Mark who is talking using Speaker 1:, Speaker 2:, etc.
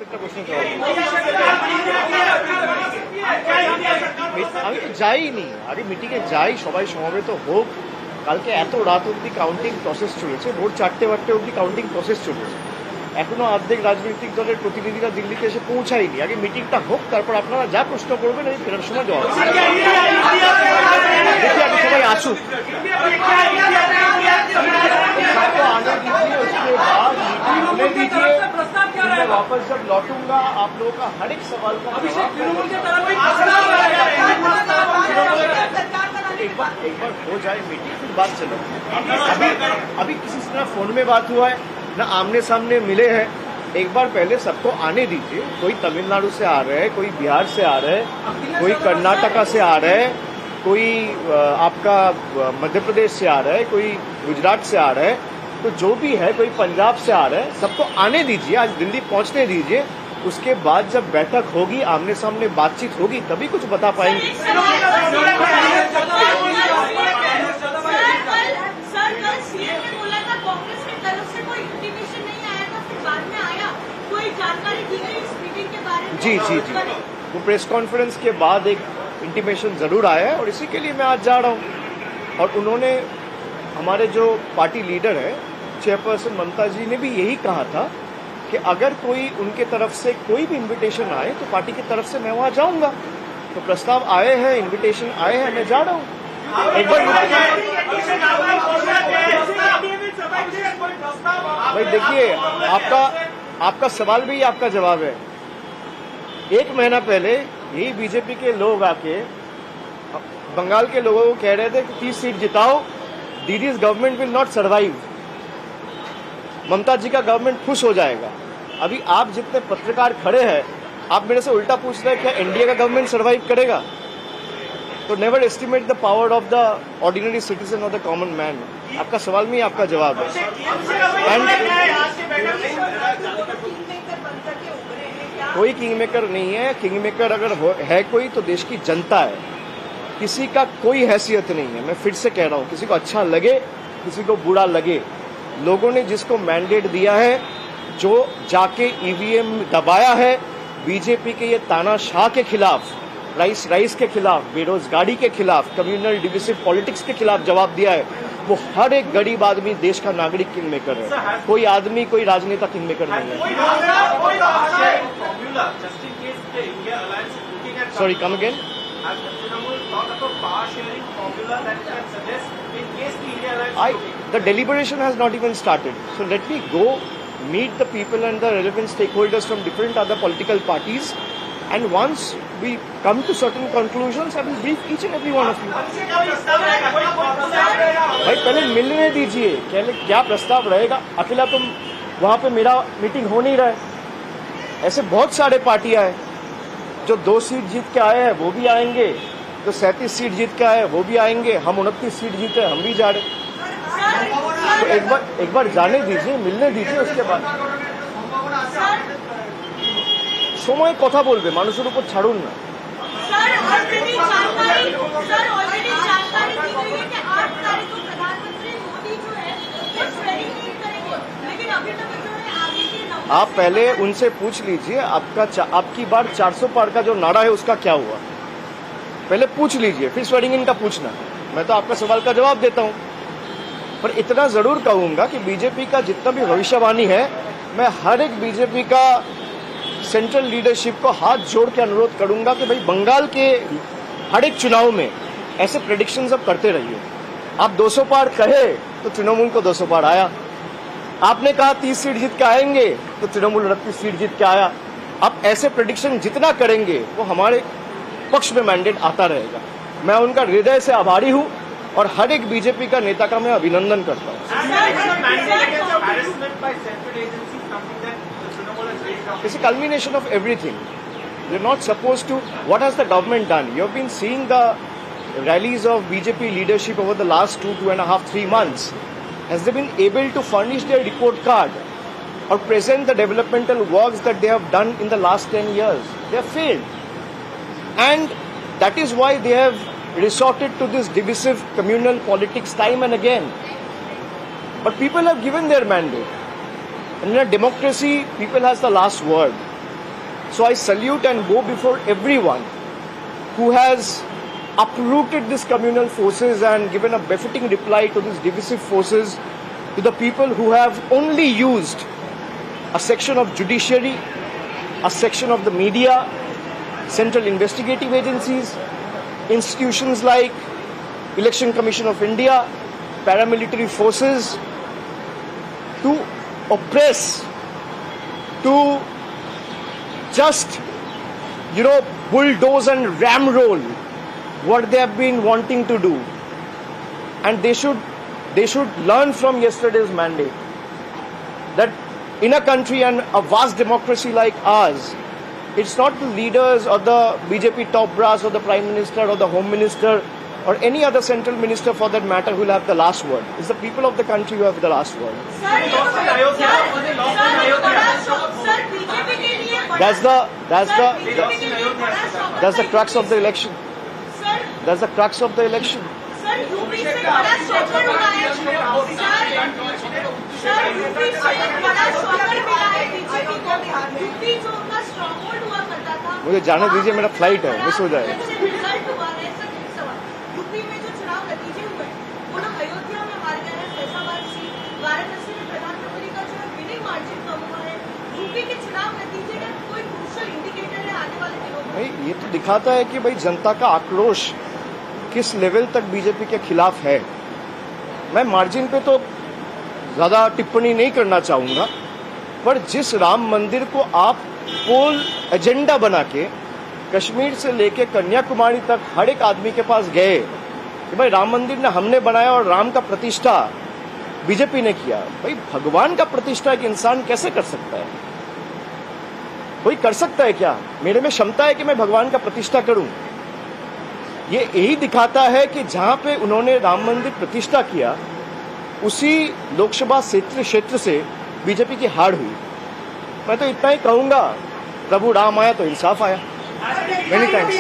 Speaker 1: প্রত্যেকটা প্রশ্নের জবাব দেবো। আমি তো যাইনি, আরে মিটিংয়ে যাই, সবাই সমবেত হোক। কালকে এত রাত অবধি কাউন্টিং প্রসেস চলেছে, ভোর 4টে অবধি কাউন্টিং প্রসেস চলেছে, এখনো অর্ধেক রাজনৈতিক দলের প্রতিনিধিরা দিল্লিতে এসে পৌঁছায়নি। আগে মিটিংটা হোক, তারপর আপনারা যা প্রশ্ন করবেন এই ফেরার সময় জবাব দেবেন। देखिए अभी सबाई आसुक, सबको आने दीजिए, उसके बाद मीटिंग होने दीजिए। मैं वापस जब लौटूंगा आप लोगों का हर एक सवाल का एक बार हो जाए मीटिंग, फिर बात चलो। अभी किसी से ना फोन में बात हुआ है, ना आमने सामने मिले हैं। एक बार पहले सबको आने दीजिए। कोई तमिलनाडु से आ रहे हैं, कोई बिहार से आ रहे हैं, कोई कर्नाटका से आ रहे हैं, कोई आपका मध्य प्रदेश से आ रहा है, कोई गुजरात से आ रहा है, तो जो भी है, कोई पंजाब से आ रहा है, सबको आने दीजिए। आज दिल्ली पहुंचने दीजिए, उसके बाद जब बैठक होगी, आमने सामने बातचीत होगी, तभी कुछ बता पाएंगे। जी जी जी, वो प्रेस कॉन्फ्रेंस के बाद एक इंटीमेशन जरूर आया है और इसी के लिए मैं आज जा रहा हूँ। और उन्होंने, हमारे जो पार्टी लीडर है चेयरपर्सन ममता जी ने भी यही कहा था कि अगर कोई उनके तरफ से कोई भी इनविटेशन आए तो पार्टी की तरफ से मैं वहाँ जाऊँगा। तो प्रस्ताव आए हैं, इनविटेशन आए हैं, मैं जा रहा हूँ। एक बार भाई देखिए, आपका सवाल भी आपका जवाब है। एक महीना पहले यही बीजेपी के लोग आके बंगाल के लोगों को कह रहे थे कि 30 सीट जिताओ, Didi's government will not survive, Mamata ji का गवर्नमेंट खुश हो जाएगा। अभी आप जितने पत्रकार खड़े हैं, आप मेरे से उल्टा पूछ रहे हैं क्या एनडीए का गवर्नमेंट सर्वाइव करेगा? तो never estimate the power of the ordinary citizen और द कॉमन मैन। आपका सवाल में ही आपका जवाब है। कोई किंग मेकर नहीं है। किंग मेकर अगर है कोई तो देश की जनता है, किसी का कोई हैसियत नहीं है। मैं फिर से कह रहा हूँ, किसी को अच्छा लगे, किसी को बुरा लगे, लोगों ने जिसको मैंडेट दिया है, जो जाके ईवीएम दबाया है, बीजेपी के ये तानाशाह के खिलाफ, राइस के खिलाफ, बेरोजगारी के खिलाफ, कम्युनल डिविसिव पॉलिटिक्स के खिलाफ जवाब दिया है, वो हर एक गरीब आदमी देश का नागरिक किंग मेकर है। कोई आदमी, कोई राजनेता किंग मेकर नहीं है। Sorry, come again. The deliberation has not even started. So let me go meet the people and the relevant stakeholders from different other political parties, and once we come to certain conclusions, I will brief each and every one of you. भाई पहले मिलने दीजिए, क्या प्रस्ताव रहेगा। अकेला तुम वहाँ पे मेरा मीटिंग हो नहीं रहा है। ऐसे बहुत सारे पार्टियां हैं जो 2 सीट जीत के आए हैं, वो भी आएंगे, जो 37 सीट जीत के आए वो भी आएंगे, हम 29 सीट जीते, हम भी जा रहे। तो एक बार जाने दीजिए, मिलने दीजिए, उसके बाद সময় কথা বলবে, মানুষের উপর ছাড়ুন না। आप पहले उनसे पूछ लीजिए आपकी बार 400 पार का जो नारा है उसका क्या हुआ, पहले पूछ लीजिए, फिर स्वेरिंग का पूछना। मैं तो आपका सवाल का जवाब देता हूं, पर इतना जरूर कहूंगा कि बीजेपी का जितना भी भविष्यवाणी है, मैं हर एक बीजेपी का सेंट्रल लीडरशिप को हाथ जोड़ के अनुरोध करूंगा कि भाई बंगाल के हर एक चुनाव में ऐसे प्रेडिक्शंस अब करते रहिए। आप 200 पार कहे तो तृणमूल को 200 पार आया, आपने कहा 30 सीट जीत के आएंगे तो तृणमूल 29 सीट जीत के आया। अब ऐसे प्रेडिक्शन जितना करेंगे वो हमारे पक्ष में मैंडेट आता रहेगा। मैं उनका हृदय से आभारी हूं और हर एक बीजेपी का नेता का मैं अभिनंदन करता हूं। It's a culmination of everything. You're not supposed to. What has the government done? You've been seeing the rallies of BJP leadership over the last 2.5, 3 months. Has they been able to furnish their report card or present the developmental works that they have done in the last 10 years? They have failed. And that is why they have resorted to this divisive communal politics time and again. But people have given their mandate. And in a democracy, people has the last word. So I salute and go before everyone who has uprooted these communal forces and given a befitting reply to these divisive forces, to the people who have only used a section of judiciary, a section of the media, central investigative agencies, institutions like Election Commission of India, paramilitary forces, to oppress, to just, bulldoze and ramroll what they have been wanting to do. And they should learn from yesterday's mandate that in a country and a vast democracy like ours, it's not the leaders or the BJP top brass or the Prime Minister or the Home Minister or any other central minister for that matter who will have the last word. It's the people of the country who have the last word. That's the crux of the election. That's the crux of the election. मुझे जाने दीजिए, मेरा flight है, miss हो जाएगा। UP में जो चुनाव नतीजे हुए वो लोग अयोध्या में हार गए हैं, फैसलाबाद सीट, वाराणसी में प्रधानमंत्री का जो विनिंग मार्जिन कम हुआ है। यूपी के चुनाव नतीजे का कोई क्रूशियल इंडिकेटर है आने वाले दिनों में? भाई ये तो दिखाता है कि भाई जनता का आक्रोश किस लेवल तक बीजेपी के खिलाफ है। मैं मार्जिन पे तो ज्यादा टिप्पणी नहीं करना चाहूंगा, पर जिस राम मंदिर को आप पोल एजेंडा बना के कश्मीर से लेके कन्याकुमारी तक हर एक आदमी के पास गए कि भाई राम मंदिर ने हमने बनाया और राम का प्रतिष्ठा बीजेपी ने किया। भाई भगवान का प्रतिष्ठा एक इंसान कैसे कर सकता है? कोई कर सकता है क्या? मेरे में क्षमता है कि मैं भगवान का प्रतिष्ठा करूं? ये यही दिखाता है कि जहां पे उन्होंने राम मंदिर प्रतिष्ठा किया उसी लोकसभा क्षेत्र से बीजेपी की हार हुई। मैं तो इतना ही कहूंगा, प्रभु राम आया तो इंसाफ आया। Many thanks.